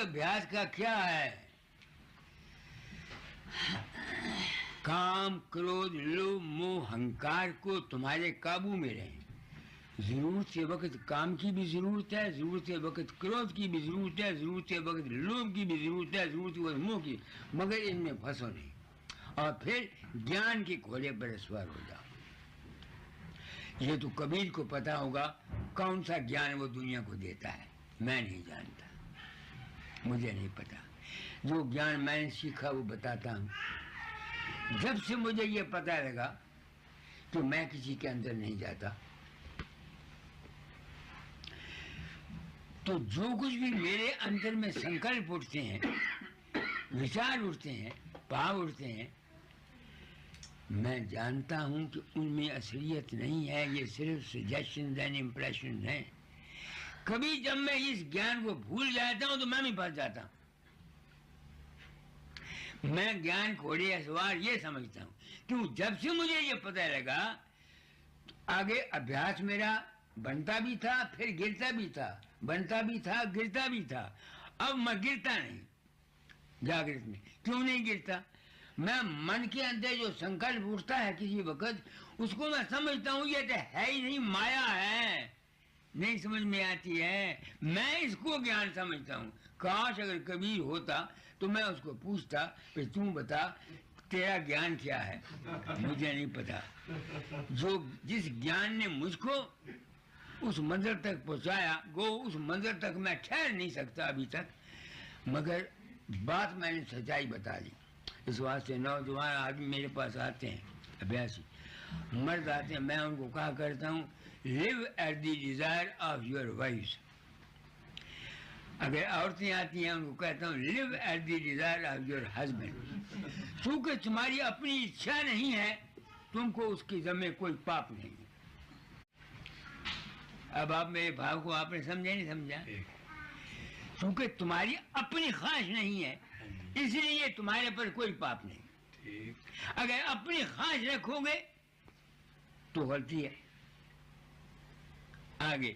अभ्यास का क्या है? काम, क्रोध, लोभ, मोह, अहंकार को तुम्हारे काबू में रहे। जरूरत से वक्त काम की भी जरूरत है, जरूरत से वक्त क्रोध की भी जरूरत है, जरूरत से वक्त लोभ की भी जरूरत है, जरूरत से वक्त मोह की, मगर इनमें फंसो नहीं और फिर ज्ञान के खोले पर सवार हो जाओ। ये तो कबीर को पता होगा कौन सा ज्ञान वो दुनिया को देता है, मैं नहीं जानता, मुझे नहीं पता। जो ज्ञान मैंने सीखा वो बताता हूँ। जब से मुझे ये पता लगा कि मैं किसी के अंदर नहीं जाता, तो जो कुछ भी मेरे अंदर में संकल्प उठते हैं, विचार उठते हैं, भाव उठते हैं, मैं जानता हूं कि उनमें असलियत नहीं है, ये सिर्फ सजेशन एंड इम्प्रेशन है। कभी जब मैं इस ज्ञान को भूल जाता हूं तो मैं भी फंस जाता हूं। मैं ज्ञान खोड़े असवार ये समझता हूं क्यों, जब से मुझे ये पता लगा तो आगे अभ्यास मेरा बनता भी था, फिर गिरता भी था, बनता भी था, गिरता भी था। अब मैं गिरता नहीं जागृत में। क्यों नहीं गिरता? मैं मन के अंदर जो संकल्प उठता है किसी वक्त, उसको मैं समझता हूं ये तो है ही नहीं, माया है, नहीं समझ में आती है। मैं इसको ज्ञान समझता हूं। काश अगर कबीर होता तो मैं उसको पूछता कि तू बता तेरा ज्ञान क्या है? मुझे नहीं पता। जो जिस ज्ञान ने मुझको उस मंजिल तक पहुंचाया, गो उस मंजिल तक मैं ठहर नहीं सकता अभी तक, मगर बात मैंने सच्चाई बता दी। इस वास्ते नौजवान आदमी मेरे पास आते हैं, अभ्यासी मर्द आते हैं, मैं उनको कहा करता हूँ live at the desire of your wife. अगर औरतें आती हैं उनको कहता हूँ live at the desire of your husband. क्योंकि तुम्हारी अपनी इच्छा नहीं है, तुमको उसके ज़म्मे कोई पाप नहीं है। अब आप मेरे भाव को आपने समझा नहीं समझा? क्योंकि तुम्हारी अपनी ख्वाहिश नहीं है, इसलिए तुम्हारे पर कोई पाप नहीं। अगर अपनी ख्वाहिश रखोगे तो गलती है। आगे